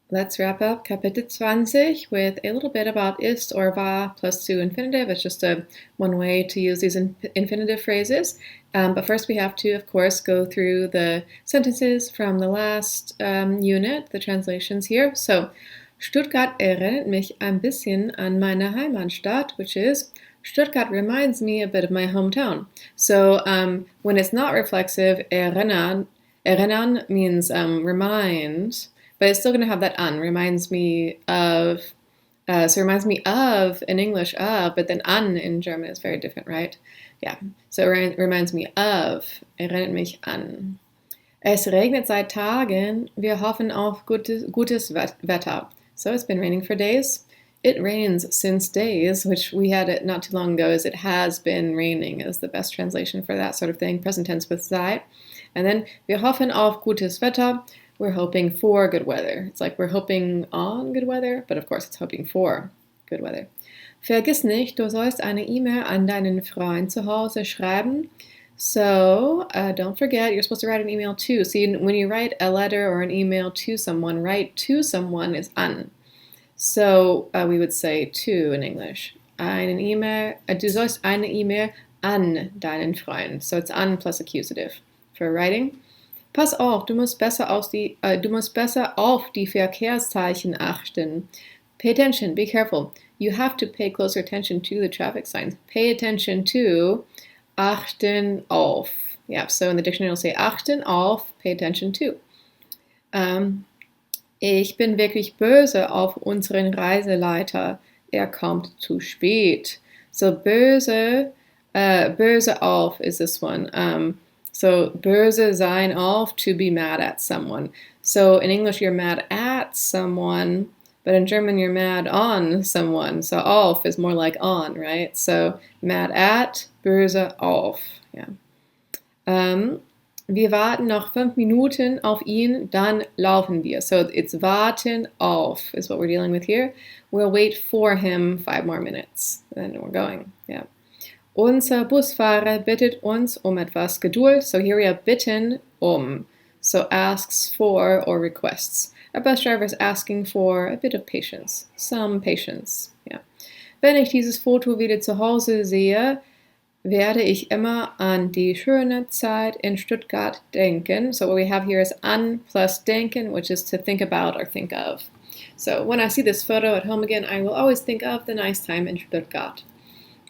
Let's wrap up Kapitel 20 with a little bit about ist or war plus to infinitive. It's just one way to use these infinitive phrases. But first we have to, of course, go through the sentences from the last unit, the translations here. So, Stuttgart erinnert mich ein bisschen an meine Heimatstadt, which is Stuttgart reminds me a bit of my hometown. So when it's not reflexive, erinnern means remind, but it's still going to have that an, reminds me of. So reminds me of in English of, but then an in German is very different, right? Yeah. So it reminds me of, erinnert mich an. Es regnet seit Tagen. Wir hoffen auf gutes Wetter. So it's been raining for days. It rains since days, which we had it not too long ago, is it has been raining is the best translation for that sort of thing, present tense with seit. And then wir hoffen auf gutes Wetter. We're hoping for good weather. It's like we're hoping on good weather, but of course it's hoping for good weather. Vergiss nicht, du sollst eine E-Mail an deinen Freund zu Hause schreiben. So don't forget, you're supposed to write an email too. See, when you write a letter or an email to someone, write to someone is an. So we would say to in English. Einen E-Mail, du sollst eine E-Mail an deinen Freund. So it's an plus accusative for writing. Pass auf, du musst besser auf die Verkehrszeichen achten. Pay attention, be careful. You have to pay closer attention to the traffic signs. Pay attention to, achten auf. Yeah, so in the dictionary it'll say achten auf, pay attention to. Ich bin wirklich böse auf unseren Reiseleiter. Er kommt zu spät. So böse, böse auf is this one. So böse sein auf, to be mad at someone. So in English you're mad at someone, but in German you're mad on someone. So auf is more like on, right? So mad at, böse auf. Yeah. Wir warten noch 5 Minuten auf ihn, dann laufen wir. So it's warten auf is what we're dealing with here. We'll wait for him 5 more minutes. Then we're going. Yeah. Unser Busfahrer bittet uns um etwas Geduld. So here we have bitten So asks for or requests. Our bus driver is asking for a bit of patience. Some patience. Yeah. Wenn ich dieses Foto wieder zu Hause sehe, werde ich immer an die schöne Zeit in Stuttgart denken. So what we have here is an plus denken, which is to think about or think of. So when I see this photo at home again, I will always think of the nice time in Stuttgart.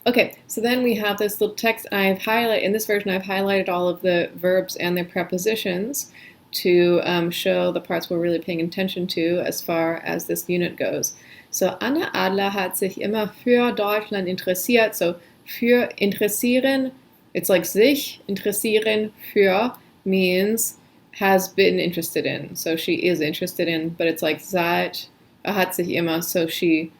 Okay, so then we have this little text. In this version, I've highlighted all of the verbs and their prepositions to show the parts we're really paying attention to as far as this unit goes. So Anna Adler hat sich immer für Deutschland interessiert. So für interessieren, it's like sich, interessieren, für means has been interested in. So she is interested in, but it's like seit, hat sich immer, so she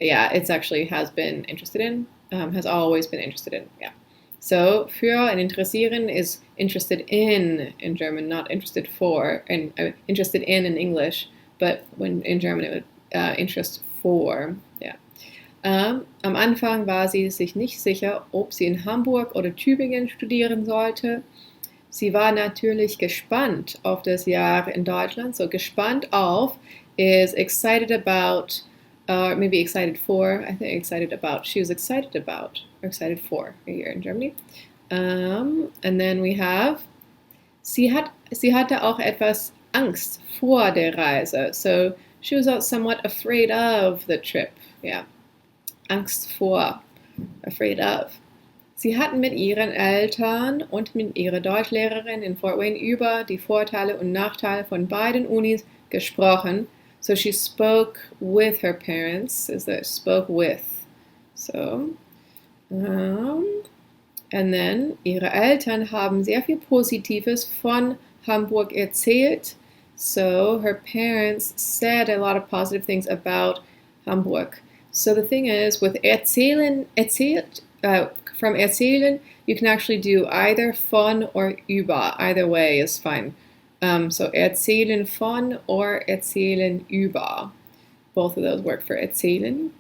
yeah, it's actually has been interested in, has always been interested in, yeah. So für and interessieren is interested in German, not interested for, and interested in English, but when in German it would interest for, yeah. Am Anfang war sie sich nicht sicher, ob sie in Hamburg oder Tübingen studieren sollte. Sie war natürlich gespannt auf das Jahr in Deutschland. So gespannt auf is excited about, maybe excited for, I think excited about. She was excited about, or excited for here in Germany. And then we have, sie hatte auch etwas Angst vor der Reise. So she was somewhat afraid of the trip. Yeah. Angst vor, afraid of. Sie hatten mit ihren Eltern und mit ihrer Deutschlehrerin in Fort Wayne über die Vorteile und Nachteile von beiden Unis gesprochen. So she spoke with her parents, spoke with. So, and then ihre Eltern haben sehr viel Positives von Hamburg erzählt. So her parents said a lot of positive things about Hamburg. So the thing is, with erzählen, from erzählen, you can actually do either von or über. Either way is fine. So erzählen von or erzählen über. Both of those work for erzählen.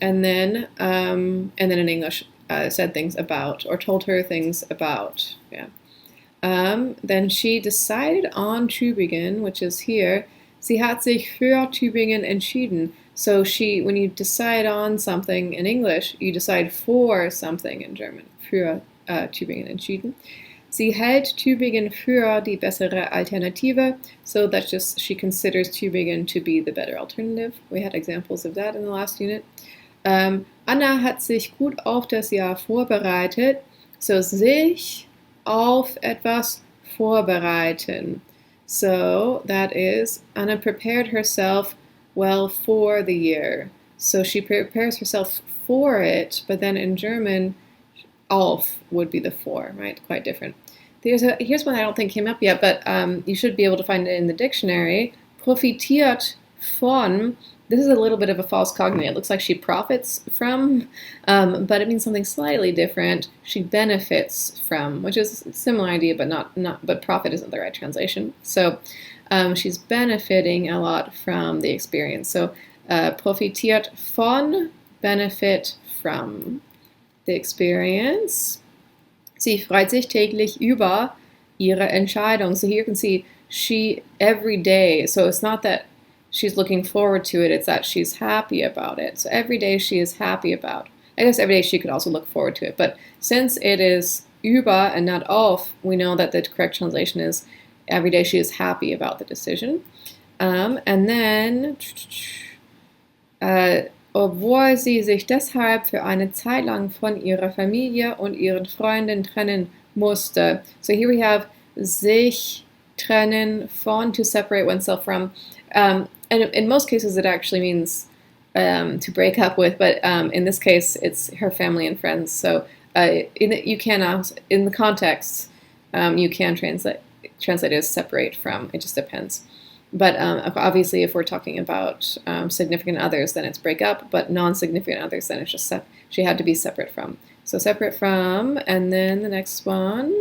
And then in English, said things about or told her things about. Yeah. Then she decided on Tübingen, which is here. Sie hat sich für Tübingen entschieden. So when you decide on something in English, you decide for something in German. Für Tübingen entschieden. Sie hält Tübingen für die bessere Alternative. So that's just, she considers Tübingen to be the better alternative. We had examples of that in the last unit. Anna hat sich gut auf das Jahr vorbereitet. So sich auf etwas vorbereiten. So that is, Anna prepared herself well for the year. So she prepares herself for it, but then in German, auf would be the for, right? Quite different. Here's one I don't think came up yet, but you should be able to find it in the dictionary. Profitiert von. This is a little bit of a false cognative. It looks like she profits from, but it means something slightly different. She benefits from, which is a similar idea, but profit isn't the right translation. So she's benefiting a lot from the experience. So profitiert von, benefit from the experience. Sie freut sich täglich über ihre Entscheidung. So here you can see she every day. So it's not that she's looking forward to it, it's that she's happy about it. So every day she is happy about. I guess every day she could also look forward to it. But since it is über and not auf, we know that the correct translation is every day she is happy about the decision. And then, obwohl sie sich deshalb für eine Zeit lang von ihrer Familie und ihren Freunden trennen musste. So here we have sich trennen von, to separate oneself from. And in most cases, it actually means to break up with, but in this case, it's her family and friends. So in the context, you can translate it as separate from. It just depends. But obviously, if we're talking about significant others, then it's break up. But non-significant others, then it's just she had to be separate from. So separate from, and then the next one.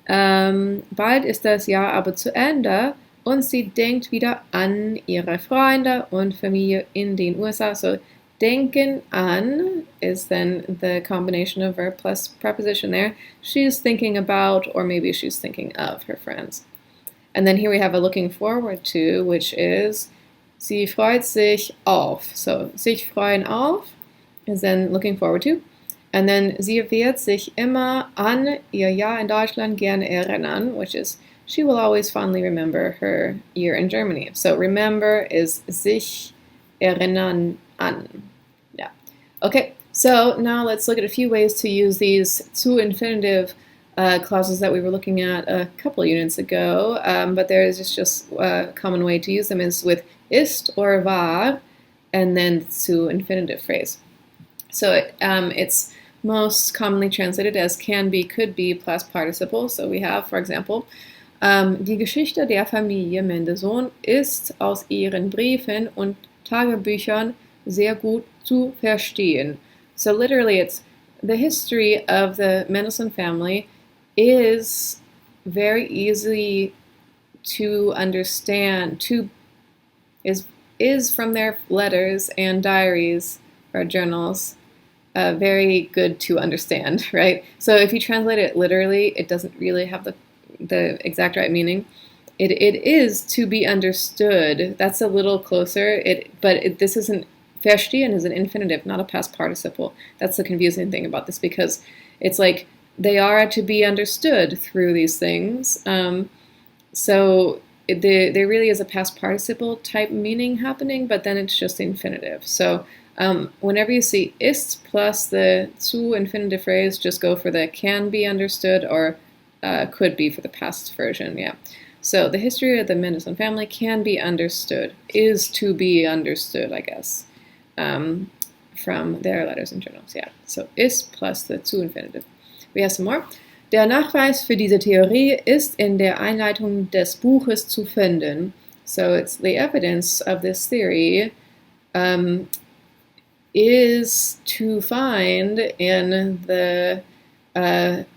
Bald ist das Jahr aber zu Ende. Und sie denkt wieder an ihre Freunde und Familie in den USA. So denken an is then the combination of verb plus preposition there. She's thinking about, or maybe she's thinking of her friends. And then here we have a looking forward to, which is sie freut sich auf. So sich freuen auf is then looking forward to. And then sie wird sich immer an ihr Jahr in Deutschland gerne erinnern, which is she will always fondly remember her year in Germany. So remember is sich erinnern an. Yeah. Okay, so now let's look at a few ways to use these zu infinitive clauses that we were looking at a couple units ago. But there is just a common way to use them is with ist or war and then zu infinitive phrase. So it's most commonly translated as can be, could be plus participle. So we have, for example, die Geschichte der Familie Mendelssohn ist aus ihren Briefen und Tagebüchern sehr gut zu verstehen. So literally it's the history of the Mendelssohn family is very easy to understand, is from their letters and diaries or journals very good to understand, right? So if you translate it literally, it doesn't really have the exact right meaning. It is to be understood. That's a little closer. This isn't, verstehen is an infinitive, not a past participle. That's the confusing thing about this, because it's like they are to be understood through these things. So there really is a past participle type meaning happening, but then it's just infinitive. So whenever you see ist plus the zu infinitive phrase, just go for the can be understood or could be for the past version, yeah. So the history of the Mendelssohn family can be understood, is to be understood, I guess, from their letters and journals, yeah. So ist plus the zu infinitive. We have some more. Der Nachweis für diese Theorie ist in der Einleitung des Buches zu finden. So it's the evidence of this theory is to find in the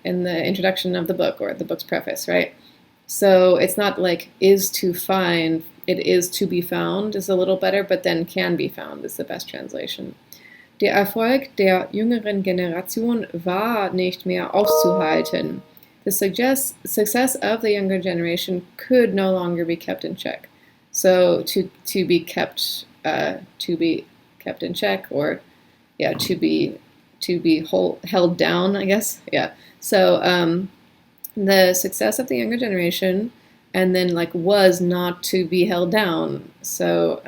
introduction of the book, or the book's preface, right? So it's not like is to find, it is to be found is a little better, but then can be found is the best translation. Der Erfolg der jüngeren Generation war nicht mehr auszuhalten. The success of the younger generation could no longer be kept in check. So to be kept in check, or yeah, to be held down, I guess. Yeah. So the success of the younger generation, and then like was not to be held down. So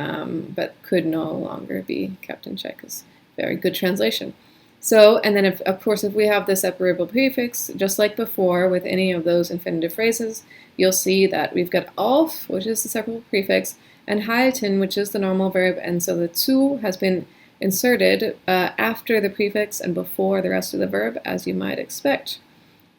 but could no longer be kept in check is very good translation. So, and then of course, if we have the separable prefix, just like before with any of those infinitive phrases, you'll see that we've got auf, which is the separable prefix, and halten, which is the normal verb, and so the zu has been inserted after the prefix and before the rest of the verb, as you might expect.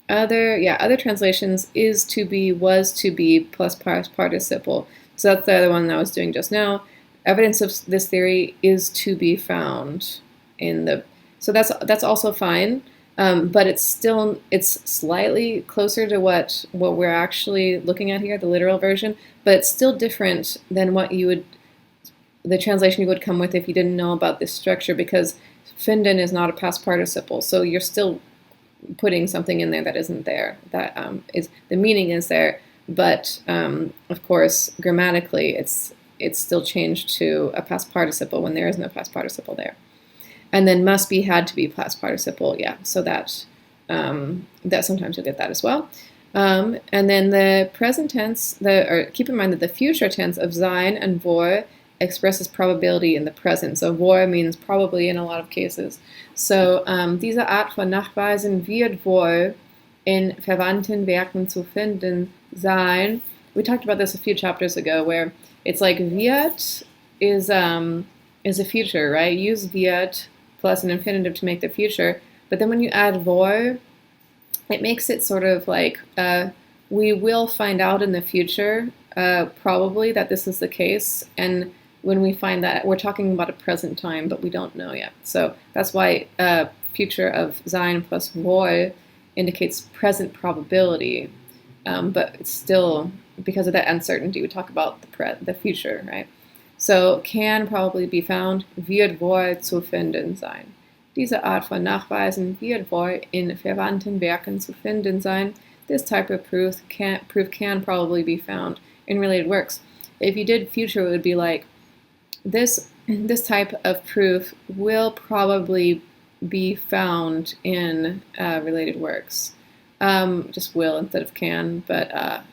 Other translations is to be, was to be, plus past participle. So that's the other one that I was doing just now. Evidence of this theory is to be found in the. So that's also fine, but it's slightly closer to what we're actually looking at here, the literal version. But it's still different than what the translation you would come with if you didn't know about this structure, because finden is not a past participle, so you're still putting something in there that isn't there. That is, the meaning is there, but of course grammatically it's still changed to a past participle when there is no past participle there. And then must be, had to be past participle. Yeah, so that sometimes you'll get that as well. And then the present tense, keep in mind that the future tense of sein and wohl expresses probability in the present. So wohl means probably in a lot of cases. So diese Art von Nachweisen wird wohl in verwandten Werken zu finden sein. We talked about this a few chapters ago, where it's like wird is a future, right? Use wird plus an infinitive to make the future. But then when you add wohl, it makes it sort of like we will find out in the future probably that this is the case, and when we find that, we're talking about a present time, but we don't know yet. So that's why future of sein plus wohl indicates present probability, but it's still, because of that uncertainty, we talk about the future, right? So can probably be found, wird wohl zu finden sein. Diese Art von Nachweisen wird wohl in verwandten Werken zu finden sein. This type of proof can probably be found in related works. If you did future, it would be like, this type of proof will probably be found in related works. Just will instead of can, but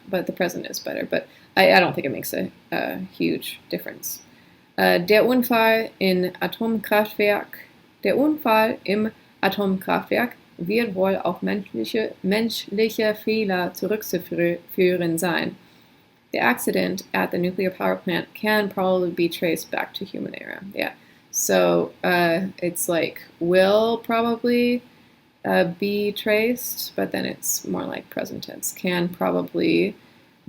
the present is better. But I don't think it makes a huge difference. Der Unfall im Atomkraftwerk wird wohl auf menschliche Fehler zurückzuführen sein. The accident at the nuclear power plant can probably be traced back to human error. Yeah. So it's like will probably be traced, but then it's more like present tense. Can probably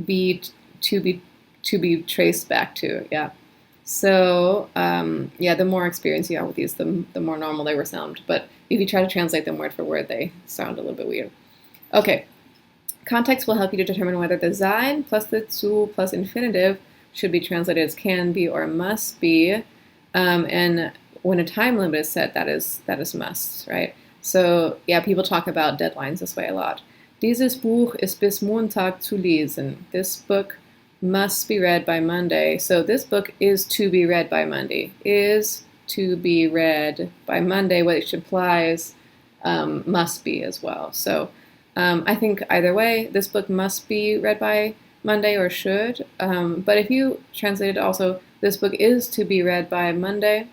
be to be traced back to. Yeah. So the more experience you have with these, the more normal they will sound. But if you try to translate them word for word, they sound a little bit weird. Okay. Context will help you to determine whether the sein plus the zu plus infinitive should be translated as can be or must be. And when a time limit is set, that is must, right? So yeah, people talk about deadlines this way a lot. Dieses Buch ist bis Montag zu lesen. This book must be read by Monday. So this book is to be read by Monday. Is to be read by Monday, which implies must be as well. So I think either way, this book must be read by Monday or should. But if you translate it also, this book is to be read by Monday,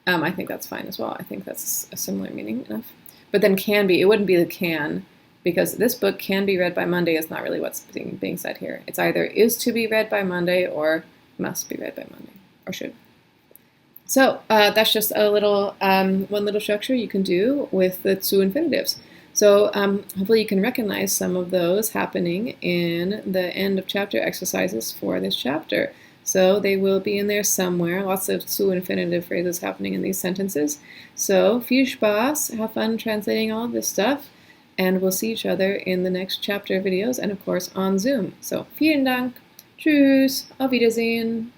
I think that's fine as well. I think that's a similar meaning enough. But then can be, it wouldn't be the can, because this book can be read by Monday is not really what's being said here. It's either is to be read by Monday or must be read by Monday, or should. So that's just a little one little structure you can do with the zu infinitives. So hopefully you can recognize some of those happening in the end of chapter exercises for this chapter. So they will be in there somewhere. Lots of zu infinitive phrases happening in these sentences. So viel Spaß, have fun translating all of this stuff, and we'll see each other in the next chapter videos and of course on Zoom. So vielen Dank, tschüss, auf Wiedersehen.